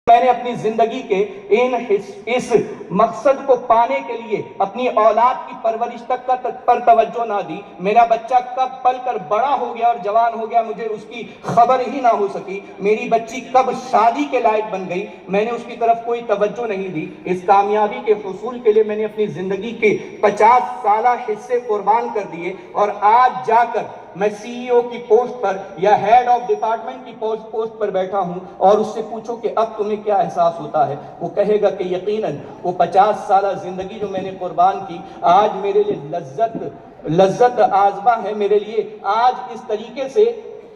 میں نے اپنی زندگی کے اس مقصد کو پانے کے لیے اپنی اولاد کی پرورش تک پر توجہ نہ دی، میرا بچہ کب پل کر بڑا ہو گیا اور جوان ہو گیا مجھے اس کی خبر ہی نہ ہو سکی، میری بچی کب شادی کے لائق بن گئی میں نے اس کی طرف کوئی توجہ نہیں دی۔ اس کامیابی کے حصول کے لیے میں نے اپنی زندگی کے 50 سالہ حصے قربان کر دیے، اور آج جا کر میں سی ای او کی پوسٹ پر یا ہیڈ آف ڈپارٹمنٹ کی پوسٹ پر بیٹھا ہوں، اور اس سے پوچھو کہ اب تمہیں کیا احساس ہوتا ہے، وہ کہے گا کہ یقیناً وہ 50 سالہ زندگی جو میں نے قربان کی آج میرے لیے لذت آزما ہے، میرے لیے آج اس طریقے سے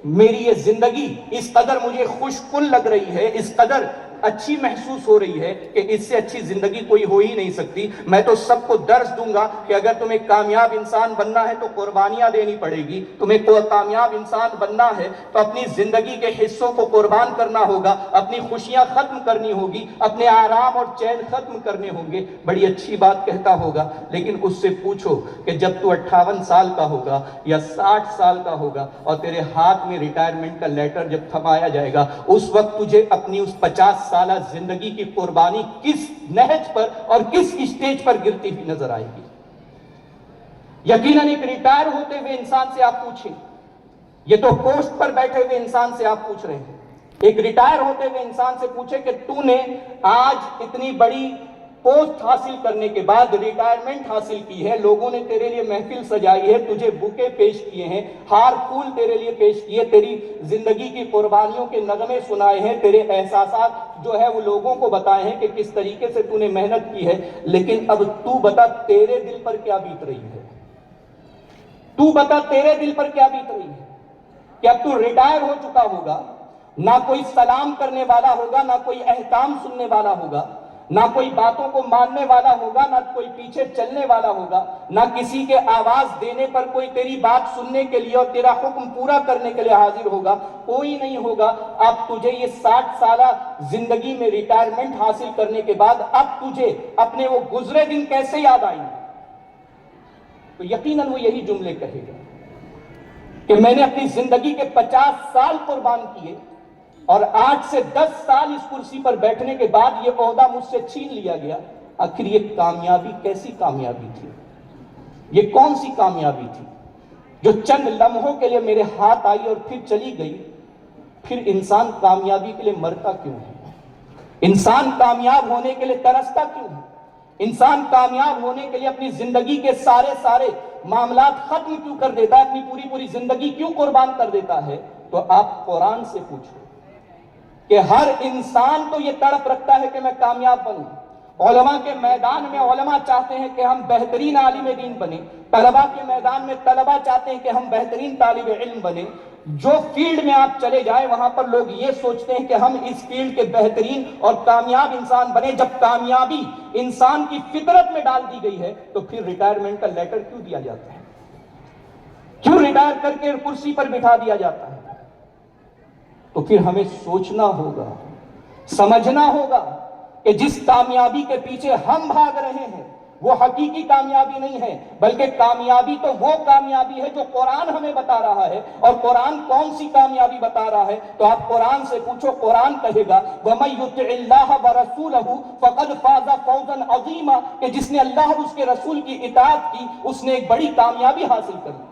میری یہ زندگی اس قدر مجھے خوش کن لگ رہی ہے، اس قدر اچھی محسوس ہو رہی ہے کہ اس سے اچھی زندگی کوئی ہو ہی نہیں سکتی۔ میں تو سب کو درس دوں گا کہ اگر تمہیں کامیاب انسان بننا ہے تو قربانیاں دینی پڑے گی، تمہیں کامیاب انسان بننا ہے تو اپنی زندگی کے حصوں کو قربان کرنا ہوگا، اپنی خوشیاں ختم کرنی ہوگی، اپنے آرام اور چین ختم کرنے ہوں گے۔ بڑی اچھی بات کہتا ہوگا، لیکن اس سے پوچھو کہ جب تو 58 سال کا ہوگا یا 60 سال کا ہوگا اور تیرے ہاتھ میں ریٹائرمنٹ کا لیٹر جب تھمایا جائے گا، اس وقت تجھے اپنی اس 50 سالہ زندگی کی قربانی کس نہج پر اور کس اسٹیج پر گرتی ہوئی نظر آئے گی؟ یقیناً ایک ریٹائر ہوتے ہوئے انسان سے آپ پوچھیں، یہ تو پوسٹ پر بیٹھے ہوئے انسان سے آپ پوچھ رہے ہیں، ایک ریٹائر ہوتے ہوئے انسان سے پوچھے کہ تو نے آج اتنی بڑی پوسٹ حاصل کرنے کے بعد ریٹائرمنٹ حاصل کی ہے، لوگوں نے تیرے لیے محفل سجائی ہے، تجھے بکے پیش کیے ہیں، ہار پھول تیرے لیے پیش کیے، تیری زندگی کی قربانیوں کے نغمے سنائے ہیں، تیرے احساسات جو ہے وہ لوگوں کو بتائے ہیں کہ کس طریقے سے تو نے محنت کی ہے، لیکن اب تو بتا تیرے دل پر کیا بیت رہی ہے؟ تو بتا تیرے دل پر کیا بیت رہی ہے کہ اب تو ریٹائر ہو چکا ہوگا، نہ کوئی سلام کرنے والا ہوگا، نہ کوئی احکام سننے والا ہوگا، نہ کوئی باتوں کو ماننے والا ہوگا، نہ کوئی پیچھے چلنے والا ہوگا، نہ کسی کے آواز دینے پر کوئی تیری بات سننے کے لیے اور تیرا حکم پورا کرنے کے لیے حاضر ہوگا، کوئی نہیں ہوگا۔ اب تجھے یہ 60 سالہ زندگی میں ریٹائرمنٹ حاصل کرنے کے بعد اب تجھے اپنے وہ گزرے دن کیسے یاد آئیں گے؟ تو یقیناً وہ یہی جملے کہے گا کہ میں نے اپنی زندگی کے 50 سال قربان کیے اور 8 سے 10 سال اس کرسی پر بیٹھنے کے بعد یہ عہدہ مجھ سے چھین لیا گیا۔ آخر یہ کامیابی کیسی کامیابی تھی؟ یہ کون سی کامیابی تھی جو چند لمحوں کے لیے میرے ہاتھ آئی اور پھر چلی گئی؟ پھر انسان کامیابی کے لیے مرتا کیوں ہے؟ انسان کامیاب ہونے کے لیے ترستا کیوں ہے؟ انسان کامیاب ہونے کے لیے اپنی زندگی کے سارے معاملات ختم کیوں کر دیتا ہے، اپنی پوری زندگی کیوں قربان کر دیتا ہے؟ تو آپ قرآن سے پوچھو کہ ہر انسان تو یہ تڑپ رکھتا ہے کہ میں کامیاب بنوں۔ علماء کے میدان میں علماء چاہتے ہیں کہ ہم بہترین عالم دین بنیں، طلباء کے میدان میں طلباء چاہتے ہیں کہ ہم بہترین طالب علم بنیں۔ جو فیلڈ میں آپ چلے جائیں وہاں پر لوگ یہ سوچتے ہیں کہ ہم اس فیلڈ کے بہترین اور کامیاب انسان بنیں۔ جب کامیابی انسان کی فطرت میں ڈال دی گئی ہے تو پھر ریٹائرمنٹ کا لیٹر کیوں دیا جاتا ہے؟ کیوں ریٹائر کر کے کرسی پر بٹھا دیا جاتا ہے؟ تو پھر ہمیں سوچنا ہوگا، سمجھنا ہوگا کہ جس کامیابی کے پیچھے ہم بھاگ رہے ہیں وہ حقیقی کامیابی نہیں ہے، بلکہ کامیابی تو وہ کامیابی ہے جو قرآن ہمیں بتا رہا ہے۔ اور قرآن کون سی کامیابی بتا رہا ہے؟ تو آپ قرآن سے پوچھو، قرآن کہے گا وَمَن يُطِعِ اللَّهَ وَرَسُولَهُ فَقَدْ فَازَ فَوْزًا عَظِيمًا، کہ جس نے اللہ اور اس کے رسول کی اطاعت کی اس نے ایک بڑی کامیابی حاصل کر لی۔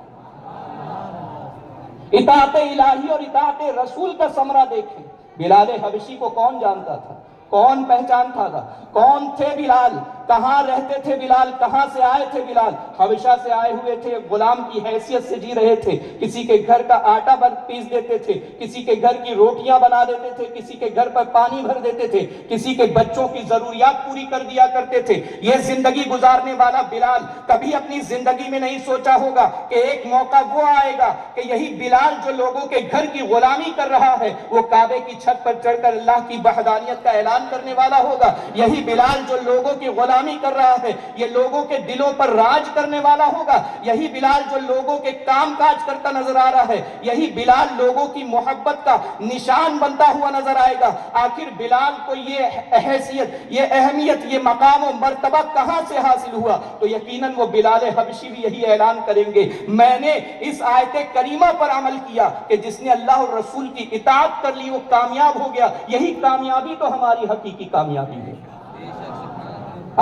اطاعت الہی اور اطاعت رسول کا ثمرہ دیکھیں۔ بلال حبشی کو کون جانتا تھا؟ کون پہچانتا تھا؟ کون تھے بلال؟ کہاں رہتے تھے بلال؟ کہاں سے آئے تھے بلال؟ حبشہ سے آئے ہوئے تھے، غلام کی حیثیت سے جی رہے تھے، کسی کے گھر کا آٹا پیس دیتے تھے، کسی کے گھر کی روٹیاں بنا دیتے تھے، کسی کے گھر پر پانی بھر دیتے تھے، کسی کے بچوں کی ضروریات پوری کر دیا کرتے تھے۔ یہ زندگی گزارنے والا بلال کبھی اپنی زندگی میں نہیں سوچا ہوگا کہ ایک موقع وہ آئے گا کہ یہی بلال جو لوگوں کے گھر کی غلامی کر رہا ہے وہ کعبے کی چھت پر چڑھ کر اللہ کی وحدانیت کا اعلان کرنے والا ہوگا۔ یہی بلال جو لوگوں کی غلامی کر رہا ہے یہ لوگوں کے دلوں پر راج کرنے والا ہوگا۔ یہی بلال جو لوگوں کے کام کاج کرتا نظر آ رہا ہے یہی بلال لوگوں کی محبت کا نشان بنتا ہوا نظر آئے گا۔ آخر بلال کو یہ حیثیت، یہ اہمیت، یہ مقام و مرتبہ کہاں سے حاصل ہوا؟ تو یقیناً وہ بلال حبشی بھی یہی اعلان کریں گے، میں نے اس آیت کریمہ پر عمل کیا کہ جس نے اللہ اور رسول کی اطاعت کر لی وہ کامیاب ہو گیا۔ یہی کامیابی تو ہماری حقیقی کامیابی ہے۔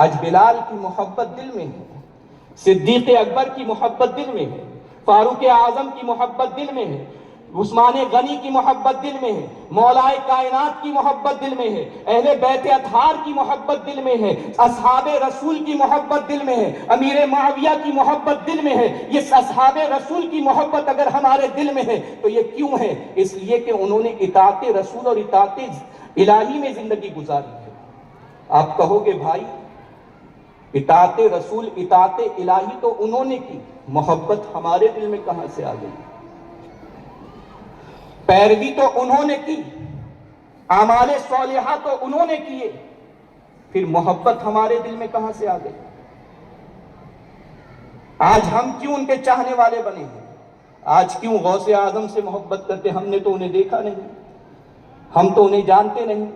آج بلال کی محبت دل میں ہے، صدیق اکبر کی محبت دل میں ہے، فاروق اعظم کی محبت دل میں ہے، عثمان غنی کی محبت دل میں ہے، مولائے کائنات کی محبت دل میں ہے، اہل بیت اطہار کی محبت دل میں ہے، اصحاب رسول کی محبت دل میں ہے، امیر معاویہ کی محبت دل میں ہے۔ یہ اصحاب رسول کی محبت اگر ہمارے دل میں ہے تو یہ کیوں ہے؟ اس لیے کہ انہوں نے اطاعت رسول اور اطاعت الہی میں زندگی گزاری ہے۔ آپ کہو گے بھائی اطاعت رسول اطاعت الہی تو انہوں نے کی، محبت ہمارے دل میں کہاں سے آ گئی؟ پیروی تو انہوں نے کی، اعمال صالحہ تو انہوں نے کیے، پھر محبت ہمارے دل میں کہاں سے آ گئی؟ آج ہم کیوں ان کے چاہنے والے بنے ہیں؟ آج کیوں غوث اعظم سے محبت کرتے؟ ہم نے تو انہیں دیکھا نہیں، ہم تو انہیں جانتے نہیں،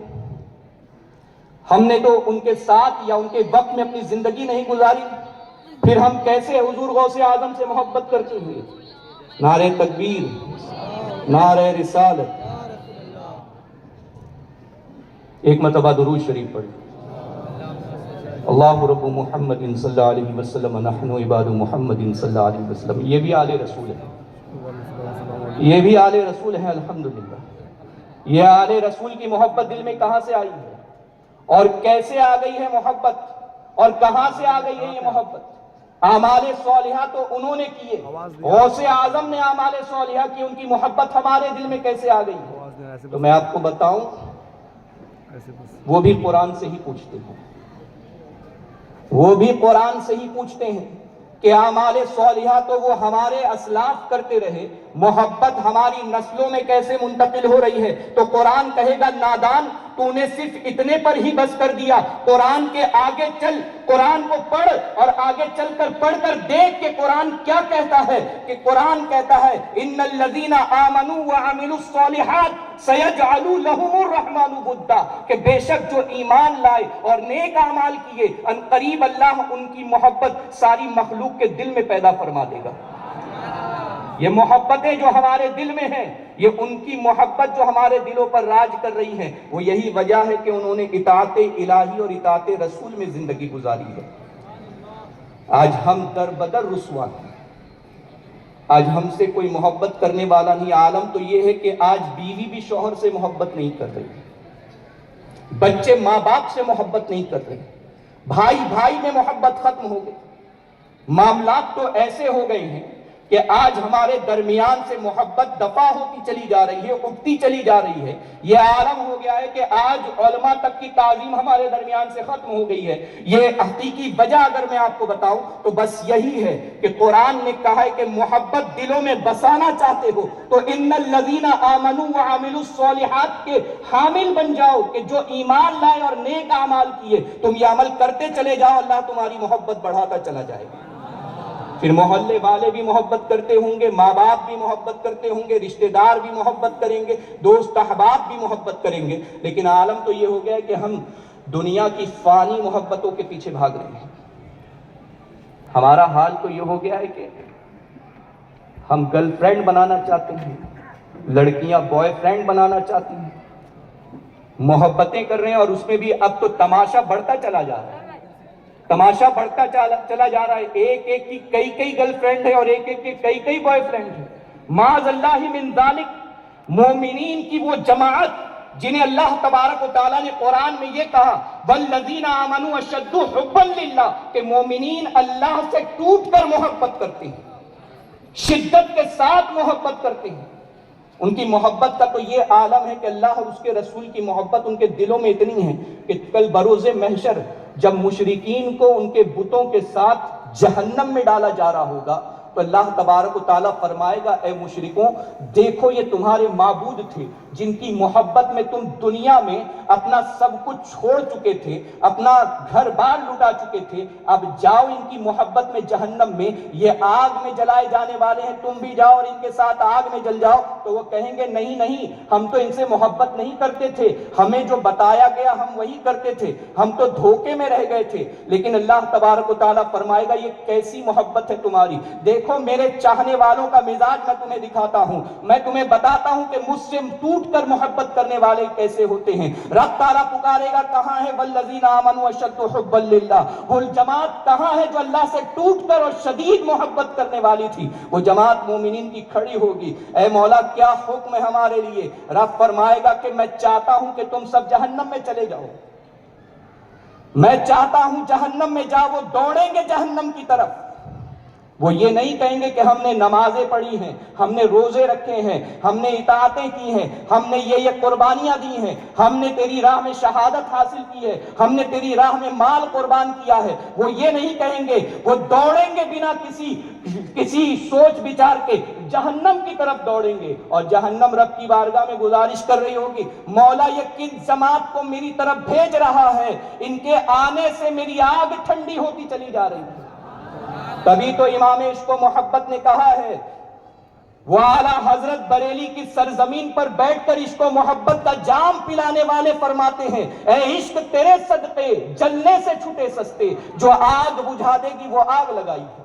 ہم نے تو ان کے ساتھ یا ان کے وقت میں اپنی زندگی نہیں گزاری، پھر ہم کیسے حضور غوث اعظم سے محبت کرتے ہوئے؟ نعرہ تکبیر، نعرہ رسالت، ایک مرتبہ درود شریف پڑھیں۔ اللہ رب محمد صلی اللہ علیہ وسلم نحن عباد محمد صلی اللہ علیہ وسلم۔ یہ بھی آل رسول ہے، یہ بھی آل رسول ہے الحمدللہ۔ یہ آل رسول کی محبت دل میں کہاں سے آئی ہے اور کیسے آ گئی ہے محبت، اور کہاں سے آ گئی ہے یہ محبت؟ اعمال صالحہ تو انہوں نے کیے، غوث اعظم نے اعمال صالحہ کی، ان کی محبت ہمارے دل میں کیسے آ گئی؟ تو میں آپ کو بتاؤں، وہ بھی قرآن سے ہی پوچھتے ہیں، وہ بھی قرآن سے ہی پوچھتے ہیں کہ اعمال صالحہ تو وہ ہمارے اسلاف کرتے رہے، محبت ہماری نسلوں میں کیسے منتقل ہو رہی ہے؟ تو قرآن کہے گا نادان، تو نے صرف اتنے پر ہی بس کر دیا، قرآن کے آگے چل، قرآن کو پڑھ اور آگے چل کر پڑھ کر دیکھ کہ قرآن کیا کہتا ہے۔ کہ قرآن کہتا ہے ان الذین آمنوا وعملوا الصالحات سیجعل لهم الرحمن ودا، کہ بے شک جو ایمان لائے اور نیک اعمال کیے ان قریب اللہ ان کی محبت ساری مخلوق کے دل میں پیدا فرما دے گا۔ یہ محبتیں جو ہمارے دل میں ہیں، یہ ان کی محبت جو ہمارے دلوں پر راج کر رہی ہے، وہ یہی وجہ ہے کہ انہوں نے اطاعت الہی اور اطاعت رسول میں زندگی گزاری ہے۔ آج ہم در بدر رسوا ہیں، آج ہم سے کوئی محبت کرنے والا نہیں۔ عالم تو یہ ہے کہ آج بیوی بھی شوہر سے محبت نہیں کر رہی، بچے ماں باپ سے محبت نہیں کر رہے، بھائی بھائی میں محبت ختم ہو گئی۔ معاملات تو ایسے ہو گئے ہیں کہ آج ہمارے درمیان سے محبت دفع ہوتی چلی جا رہی ہے، اگتی چلی جا رہی ہے۔ یہ عالم ہو گیا ہے کہ آج علماء تک کی تعظیم ہمارے درمیان سے ختم ہو گئی ہے۔ یہ حقیقی وجہ اگر میں آپ کو بتاؤں تو بس یہی ہے کہ قرآن نے کہا ہے کہ محبت دلوں میں بسانا چاہتے ہو تو ان الذین آمنوا وعملوا الصالحات کے حامل بن جاؤ، کہ جو ایمان لائے اور نیک اعمال کیے، تم یہ عمل کرتے چلے جاؤ، اللہ تمہاری محبت بڑھاتا چلا جائے گا۔ پھر محلے والے بھی محبت کرتے ہوں گے، ماں باپ بھی محبت کرتے ہوں گے، رشتہ دار بھی محبت کریں گے، دوست احباب بھی محبت کریں گے۔ لیکن عالم تو یہ ہو گیا ہے کہ ہم دنیا کی فانی محبتوں کے پیچھے بھاگ رہے ہیں۔ ہمارا حال تو یہ ہو گیا ہے کہ ہم گرل فرینڈ بنانا چاہتے ہیں، لڑکیاں بوائے فرینڈ بنانا چاہتی ہیں، محبتیں کر رہے ہیں، اور اس میں بھی اب تو تماشا بڑھتا چلا جا رہا ہے، تماشا بڑھتا چلا جا رہا ہے۔ ایک ایک کی کئی گرل فرینڈ ہے اور ایک ایک کی کئی بوائے فرینڈ ہے۔ معاذ اللہ من ذالک، مومنین کی وہ جماعت جنہیں اللہ تبارک و تعالیٰ نے قرآن میں یہ کہا والذین آمنوا اشد حبا للہ، کہ مومنین اللہ سے ٹوٹ کر محبت کرتے ہیں، شدت کے ساتھ محبت کرتے ہیں۔ ان کی محبت کا تو یہ عالم ہے کہ اللہ اور اس کے رسول کی محبت ان کے دلوں میں اتنی ہے کہ کل بروز محشر جب مشرکین کو ان کے بتوں کے ساتھ جہنم میں ڈالا جا رہا ہوگا تو اللہ تبارک و تعالیٰ فرمائے گا اے مشرکوں، دیکھو یہ تمہارے معبود تھے جن کی محبت میں تم دنیا میں اپنا سب کچھ چھوڑ چکے تھے، اپنا گھر بار لٹا چکے تھے، اب جاؤ ان کی محبت میں جہنم میں، یہ آگ میں جلائے جانے والے ہیں، تم بھی جاؤ اور ان کے ساتھ آگ میں جل جاؤ۔ تو وہ کہیں گے نہیں نہیں، ہم تو ان سے محبت نہیں کرتے تھے، ہمیں جو بتایا گیا ہم وہی کرتے تھے، ہم تو دھوکے میں رہ گئے تھے۔ لیکن اللہ تبارک و تعالیٰ فرمائے گا یہ کیسی محبت ہے تمہاری، دیکھو دیکھو میرے چاہنے والوں کا مزاج میں تمہیں دکھاتا ہوں، میں تمہیں بتاتا ہوں کہ مجھ سے ٹوٹ کر محبت کرنے والے کیسے ہوتے ہیں۔ رب تعالیٰ پکارے گا کہاں ہے والذین آمنوا اشد حبا للہ، وہ جماعت کہاں ہے جو اللہ سے ٹوٹ کر اور شدید محبت کرنے والی تھی؟ وہ جماعت مومنین کی کھڑی ہوگی۔ اے مولا کیا حکم ہے ہمارے لیے؟ رب فرمائے گا کہ میں چاہتا ہوں کہ تم سب جہنم میں چلے جاؤ، میں چاہتا ہوں جہنم میں جاؤ۔ وہ دوڑیں گے جہنم کی طرف، وہ یہ نہیں کہیں گے کہ ہم نے نمازیں پڑھی ہیں، ہم نے روزے رکھے ہیں، ہم نے اطاعتیں کی ہیں، ہم نے یہ قربانیاں دی ہیں، ہم نے تیری راہ میں شہادت حاصل کی ہے، ہم نے تیری راہ میں مال قربان کیا ہے۔ وہ یہ نہیں کہیں گے، وہ دوڑیں گے بنا کسی سوچ بچار کے جہنم کی طرف دوڑیں گے، اور جہنم رب کی بارگاہ میں گزارش کر رہی ہوگی، مولا یہ کس جماعت کو میری طرف بھیج رہا ہے؟ ان کے آنے سے میری آگ ٹھنڈی ہوتی چلی جا رہی ہے۔ تبھی تو امام عشق و محبت نے کہا ہے، وہ اعلیٰ حضرت بریلی کی سرزمین پر بیٹھ کر عشق و محبت کا جام پلانے والے فرماتے ہیں، اے عشق تیرے صدقے جلنے سے چھٹے سستے، جو آگ بجھا دے گی وہ آگ لگائی ہے،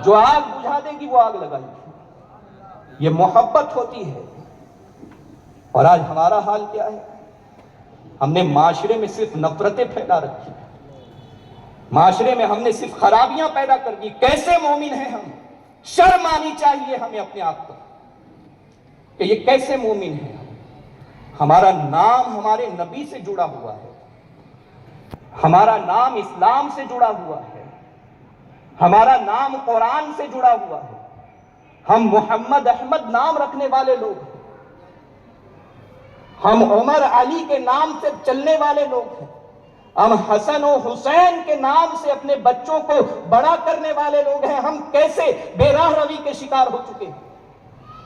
جو آگ بجھا دے گی وہ آگ لگائی ہے۔ یہ محبت ہوتی ہے۔ اور آج ہمارا حال کیا ہے؟ ہم نے معاشرے میں صرف نفرتیں پھیلا رکھی، معاشرے میں ہم نے صرف خرابیاں پیدا کر دی۔ کیسے مومن ہیں ہم؟ شرم آنی چاہیے ہمیں اپنے آپ کو کہ یہ کیسے مومن ہیں۔ ہمارا نام ہمارے نبی سے جڑا ہوا ہے، ہمارا نام اسلام سے جڑا ہوا ہے، ہمارا نام قرآن سے جڑا ہوا ہے، ہم محمد احمد نام رکھنے والے لوگ ہیں، ہم عمر علی کے نام سے چلنے والے لوگ ہیں، ہم حسن و حسین کے نام سے اپنے بچوں کو بڑا کرنے والے لوگ ہیں۔ ہم کیسے بے راہ روی کے شکار ہو چکے ہیں۔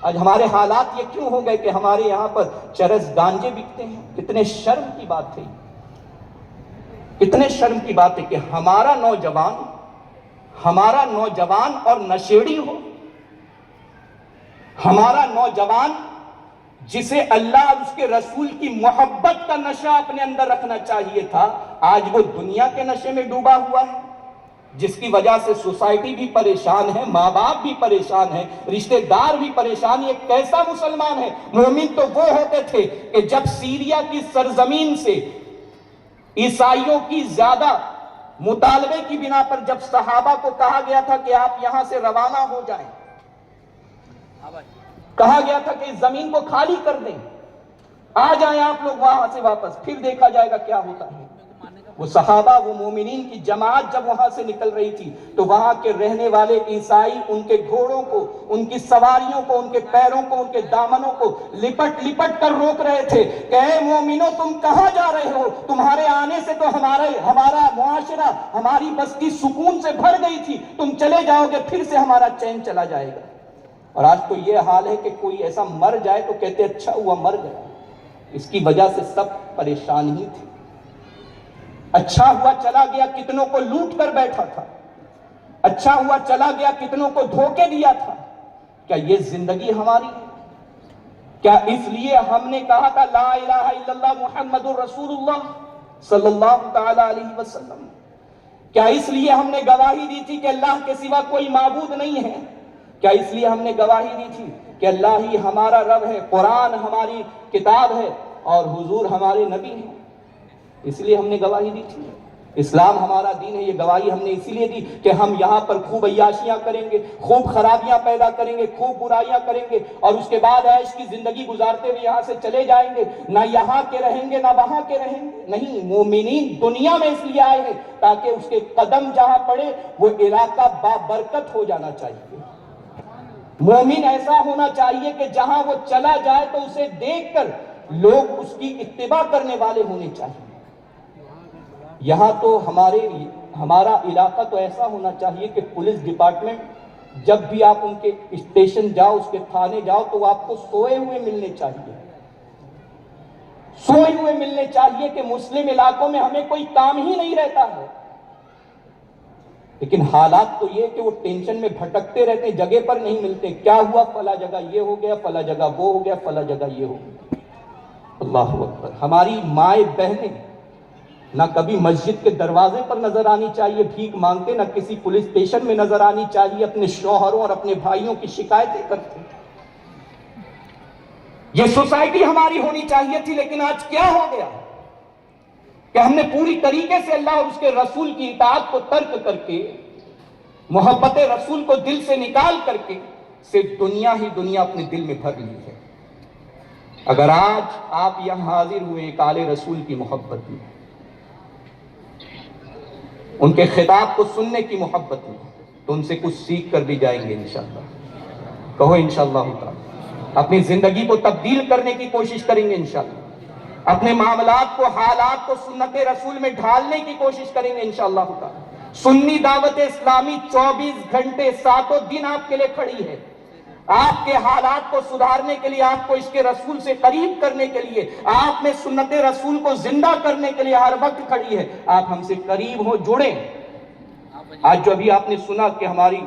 آج ہمارے حالات یہ کیوں ہو گئے کہ ہمارے یہاں پر چرس گانجے بکتے ہیں؟ کتنے شرم کی بات ہے، کتنے شرم کی بات ہے کہ ہمارا نوجوان اور نشیڑی ہو، ہمارا نوجوان جسے اللہ اور اس کے رسول کی محبت کا نشہ اپنے اندر رکھنا چاہیے تھا، آج وہ دنیا کے نشے میں ڈوبا ہوا ہے، جس کی وجہ سے سوسائٹی بھی پریشان ہے، ماں باپ بھی پریشان ہیں، رشتہ دار بھی پریشان۔ یہ کیسا مسلمان ہے؟ مومن تو وہ ہوتے تھے کہ جب سیریا کی سرزمین سے عیسائیوں کی زیادہ مطالبے کی بنا پر جب صحابہ کو کہا گیا تھا کہ آپ یہاں سے روانہ ہو جائیں، کہا گیا تھا کہ اس زمین کو خالی کر دیں، آ جائیں آپ لوگ وہاں سے واپس، پھر دیکھا جائے گا کیا ہوتا ہے۔ وہ صحابہ، وہ مومنین کی جماعت جب وہاں سے نکل رہی تھی تو وہاں کے رہنے والے عیسائی ان کے گھوڑوں کو، ان کی سواریوں کو، ان کے پیروں کو، ان کے دامنوں کو لپٹ لپٹ کر روک رہے تھے کہ اے مومنوں تم کہاں جا رہے ہو؟ تمہارے آنے سے تو ہمارا معاشرہ، ہماری بستی سکون سے بھر گئی تھی، تم چلے جاؤ گے پھر سے ہمارا چین چلا جائے گا۔ اور آج تو یہ حال ہے کہ کوئی ایسا مر جائے تو کہتے اچھا ہوا مر گیا۔ اس کی وجہ سے سب پریشان ہی تھے۔ اچھا ہوا چلا گیا کتنوں کو لوٹ کر بیٹھا تھا، اچھا ہوا چلا گیا کتنوں کو دھوکے دیا تھا۔ کیا یہ زندگی ہماری ہے؟ کیا اس لیے ہم نے کہا تھا لا الہ الا اللہ محمد الرسول اللہ صلی اللہ تعالی علیہ وسلم؟ کیا اس لیے ہم نے گواہی دی تھی کہ اللہ کے سوا کوئی معبود نہیں ہے؟ کیا اس لیے ہم نے گواہی دی تھی کہ اللہ ہی ہمارا رب ہے، قرآن ہماری کتاب ہے اور حضور ہمارے نبی ہیں؟ اس لیے ہم نے گواہی دی تھی۔ اسلام ہمارا دین ہے، یہ گواہی ہم نے اسی لیے دی کہ ہم یہاں پر خوب عیاشیاں کریں گے، خوب خرابیاں پیدا کریں گے، خوب برائیاں کریں گے، اور اس کے بعد عیش کی زندگی گزارتے ہوئے یہاں سے چلے جائیں گے، نہ یہاں کے رہیں گے نہ وہاں کے رہیں گے۔ نہیں، مومنین دنیا میں اس لیے آئے ہیں تاکہ اس کے قدم جہاں پڑے وہ علاقہ بابرکت ہو جانا چاہیے۔ مومن ایسا ہونا چاہیے کہ جہاں وہ چلا جائے تو اسے دیکھ کر لوگ اس کی اتباع کرنے والے ہونے چاہیے۔ یہاں تو ہمارا علاقہ تو ایسا ہونا چاہیے کہ پولیس ڈپارٹمنٹ جب بھی آپ ان کے اسٹیشن جاؤ، اس کے تھانے جاؤ تو وہ آپ کو سوئے ہوئے ملنے چاہیے، سوئے ہوئے ملنے چاہیے کہ مسلم علاقوں میں ہمیں کوئی کام ہی نہیں رہتا ہے۔ لیکن حالات تو یہ کہ وہ ٹینشن میں بھٹکتے رہتے، جگہ پر نہیں ملتے، کیا ہوا فلاں جگہ یہ ہو گیا، فلاں جگہ وہ ہو گیا، فلاں جگہ یہ ہو گیا۔ اللہ اکبر۔ ہماری مائیں بہنیں نہ کبھی مسجد کے دروازے پر نظر آنی چاہیے بھیک مانگتے، نہ کسی پولیس اسٹیشن میں نظر آنی چاہیے اپنے شوہروں اور اپنے بھائیوں کی شکایتیں کرتے۔ یہ سوسائٹی ہماری ہونی چاہیے تھی، لیکن آج کیا ہو گیا کہ ہم نے پوری طریقے سے اللہ اور اس کے رسول کی اطاعت کو ترک کر کے، محبت رسول کو دل سے نکال کر کے صرف دنیا ہی دنیا اپنے دل میں بھر لی ہے۔ اگر آج آپ یہاں حاضر ہوئے ایک آل رسول کی محبت میں، ان کے خطاب کو سننے کی محبت میں، تو ان سے کچھ سیکھ کر بھی جائیں گے انشاءاللہ۔ کہو انشاءاللہ تعالی اپنی زندگی کو تبدیل کرنے کی کوشش کریں گے انشاءاللہ، اپنے معاملات کو، حالات کو سنت رسول میں ڈھالنے کی کوشش کریں گے انشاءاللہ تعالی۔ سنی دعوت اسلامی 24 گھنٹے 7 دن آپ کے لیے کھڑی ہے، آپ کے حالات کو سدھارنے کے لیے، آپ کو اس کے رسول سے قریب کرنے کے لیے، آپ میں سنت رسول کو زندہ کرنے کے لیے ہر وقت کھڑی ہے۔ آپ ہم سے قریب ہو، جڑیں۔ آج جو ابھی آپ نے سنا کہ ہماری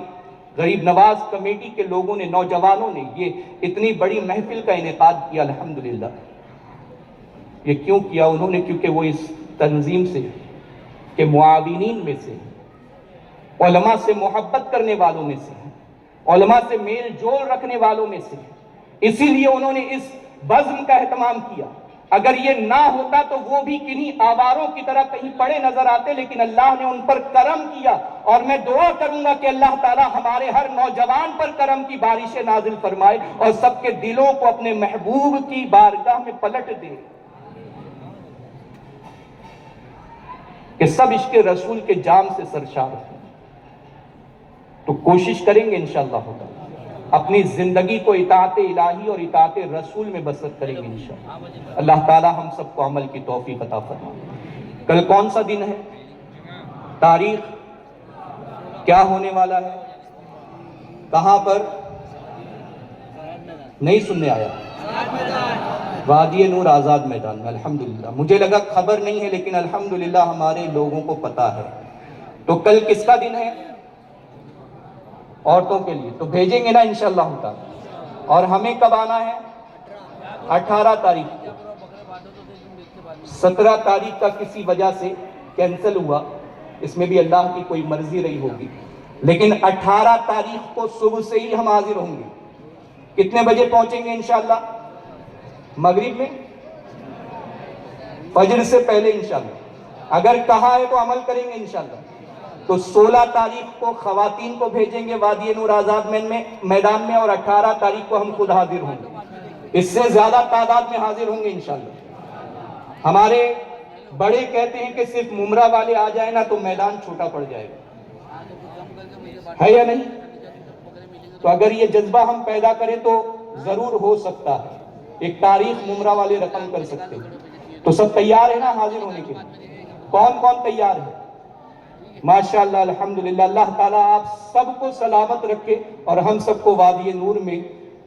غریب نواز کمیٹی کے لوگوں نے، نوجوانوں نے یہ اتنی بڑی محفل کا انعقاد کیا، الحمدللہ۔ یہ کیوں کیا انہوں نے؟ کیونکہ وہ اس تنظیم سے کہ معاونین میں سے، علماء سے محبت کرنے والوں میں سے، علماء سے میل جول رکھنے والوں میں سے، اسی لیے انہوں نے اس بزم کا اہتمام کیا۔ اگر یہ نہ ہوتا تو وہ بھی کنہیں آواروں کی طرح کہیں پڑے نظر آتے، لیکن اللہ نے ان پر کرم کیا، اور میں دعا کروں گا کہ اللہ تعالی ہمارے ہر نوجوان پر کرم کی بارشیں نازل فرمائے اور سب کے دلوں کو اپنے محبوب کی بارگاہ میں پلٹ دے، کہ سب عشق رسول کے جام سے سرشار ہوں۔ تو کوشش کریں گے انشاءاللہ تعالی اپنی زندگی کو اطاعت الہی اور اطاعت رسول میں بسر کریں گے انشاءاللہ۔ اللہ تعالی ہم سب کو عمل کی توفیق عطا فرمائے۔ کل کون سا دن ہے؟ تاریخ کیا ہونے والا ہے؟ کہاں پر؟ نہیں سننے آیا؟ وادی نور آزاد میدان میں، الحمدللہ۔ مجھے لگا خبر نہیں ہے، لیکن الحمدللہ ہمارے لوگوں کو پتا ہے۔ تو کل کس کا دن ہے؟ عورتوں کے لیے۔ تو بھیجیں گے نا انشاءاللہ تعالی۔ اور ہمیں کب آنا ہے؟ 18 تاریخ کو۔ 17 تاریخ کا کسی وجہ سے کینسل ہوا، اس میں بھی اللہ کی کوئی مرضی رہی ہوگی، لیکن 18 تاریخ کو صبح سے ہی ہم حاضر ہوں گے۔ کتنے بجے پہنچیں گے انشاءاللہ؟ مغرب میں، فجر سے پہلے انشاءاللہ۔ اگر کہا ہے تو عمل کریں گے انشاءاللہ۔ تو 16 تاریخ کو خواتین کو بھیجیں گے وادی نور آزاد میدان میں، اور 18 تاریخ کو ہم خود حاضر ہوں گے۔ اس سے زیادہ تعداد میں حاضر ہوں گے انشاءاللہ۔ ہمارے بڑے کہتے ہیں کہ صرف ممرہ والے آ جائیں نا تو میدان چھوٹا پڑ جائے گا، ہے یا نہیں؟ تو اگر یہ جذبہ ہم پیدا کریں تو ضرور ہو سکتا ہے، ایک تاریخ ممرہ والے رقم کر سکتے ہیں۔ تو سب تیار ہیں نا حاضر ہونے کے لیے؟ کون کون تیار ہے؟ ماشاءاللہ، الحمدللہ۔ اللہ تعالیٰ آپ سب کو سلامت رکھے اور ہم سب کو وادی نور میں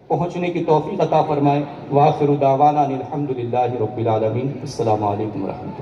پہنچنے کی توفیق عطا فرمائے۔ وآخر دعوانا الحمدللہ رب العالمین۔ السلام علیکم ورحمۃ اللہ۔